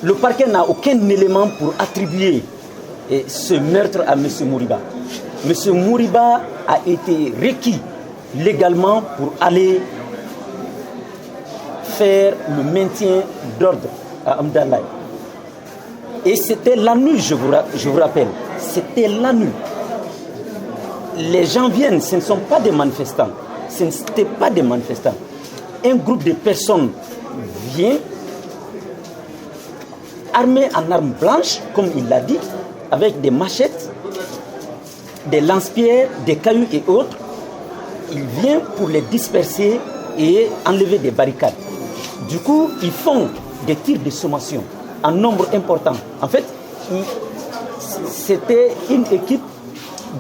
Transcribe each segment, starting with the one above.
Le parquet n'a aucun élément pour attribuer ce meurtre à M. Mouriba. M. Mouriba a été requis légalement pour aller faire le maintien d'ordre à Amdalaï. Et c'était la nuit, je vous rappelle. C'était la nuit. Les gens viennent, ce ne sont pas des manifestants. Ce n'étaient pas des manifestants. Un groupe de personnes vient, armé en armes blanches, comme il l'a dit, avec des machettes, des lance-pierres, des cailloux et autres. Il vient pour les disperser et enlever des barricades. Du coup, ils font des tirs de sommation en nombre important. En fait, c'était une équipe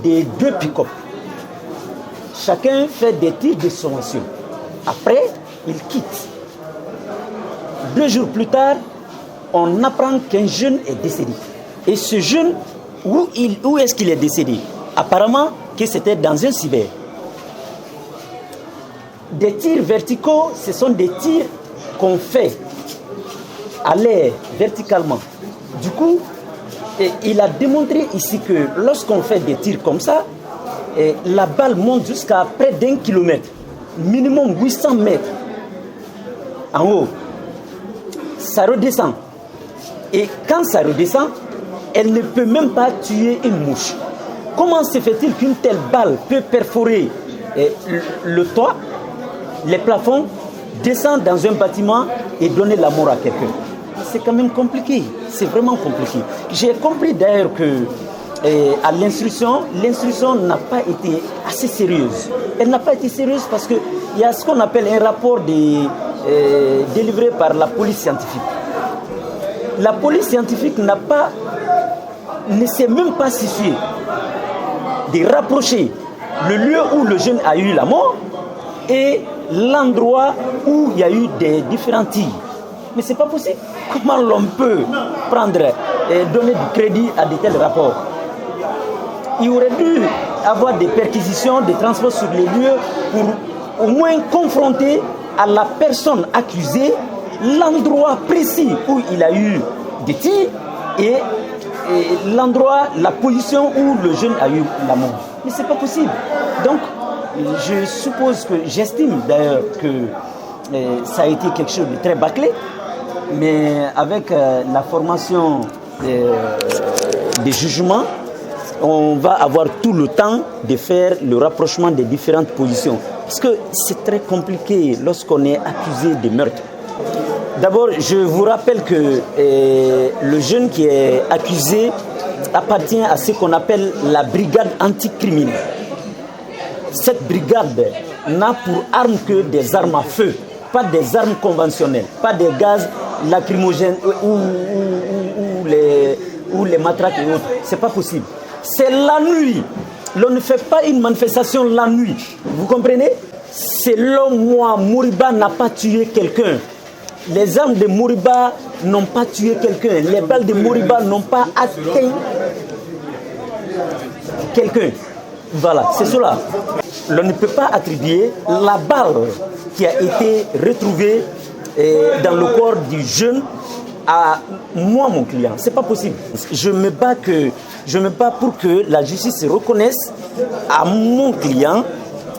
de 2 pick-up. Chacun fait des tirs de sommation. Après, il quitte. 2 jours plus tard, on apprend qu'un jeune est décédé. Et ce jeune, où est-ce qu'il est décédé? Apparemment que c'était dans un cyber. Des tirs verticaux, ce sont des tirs qu'on fait à l'air, verticalement. Du coup, il a démontré ici que lorsqu'on fait des tirs comme ça, la balle monte jusqu'à près d'1 kilomètre, minimum 800 mètres en haut. Ça redescend. Et quand ça redescend, elle ne peut même pas tuer une mouche. Comment se fait-il qu'une telle balle peut perforer le toit, les plafonds, descendre dans un bâtiment et donner la mort à quelqu'un? C'est quand même compliqué, c'est vraiment compliqué. J'ai compris d'ailleurs que à l'instruction n'a pas été assez sérieuse. Elle n'a pas été sérieuse parce qu'il y a ce qu'on appelle un rapport délivré par la police scientifique. La police scientifique ne s'est même pas située de rapprocher le lieu où le jeune a eu la mort et l'endroit où il y a eu des différents tirs. Mais ce n'est pas possible. Comment l'on peut prendre et donner du crédit à de tels rapports? Il aurait dû avoir des perquisitions, des transports sur les lieux pour au moins confronter à la personne accusée l'endroit précis où il a eu des tirs et l'endroit, la position où le jeune a eu la mort. Mais ce n'est pas possible. Donc, j'estime d'ailleurs que ça a été quelque chose de très bâclé, mais avec la formation des jugements, on va avoir tout le temps de faire le rapprochement des différentes positions. Parce que c'est très compliqué lorsqu'on est accusé de meurtre. D'abord, je vous rappelle que le jeune qui est accusé appartient à ce qu'on appelle la brigade anticriminelle. Cette brigade n'a pour arme que des armes à feu, pas des armes conventionnelles, pas des gaz lacrymogènes ou les matraques et autres. C'est pas possible. C'est la nuit. L'on ne fait pas une manifestation la nuit. Vous comprenez? Selon moi, Mouriba n'a pas tué quelqu'un. Les armes de Mouriba n'ont pas tué quelqu'un. Les balles de Mouriba n'ont pas atteint quelqu'un. Voilà, c'est cela. L'on ne peut pas attribuer la balle qui a été retrouvée dans le corps du jeune à moi, mon client. C'est pas possible. Je me bats pour que la justice reconnaisse à mon client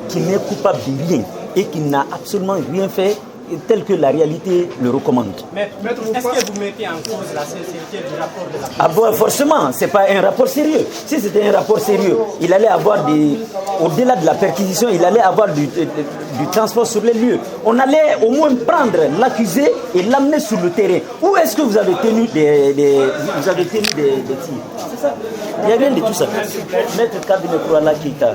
qui n'est coupable de rien et qui n'a absolument rien fait tel que la réalité le recommande. Mais est-ce que vous mettez en cause la sincérité du rapport de la police? Ah bon, forcément, ce n'est pas un rapport sérieux. Si c'était un rapport sérieux, il allait avoir au-delà de la perquisition, il allait avoir du transport sur les lieux. On allait au moins prendre l'accusé et l'amener sur le terrain. Où est-ce que vous avez tenu des tirs? C'est ça. Il n'y a rien de tout ça. Maître Kabine Kourala Keita.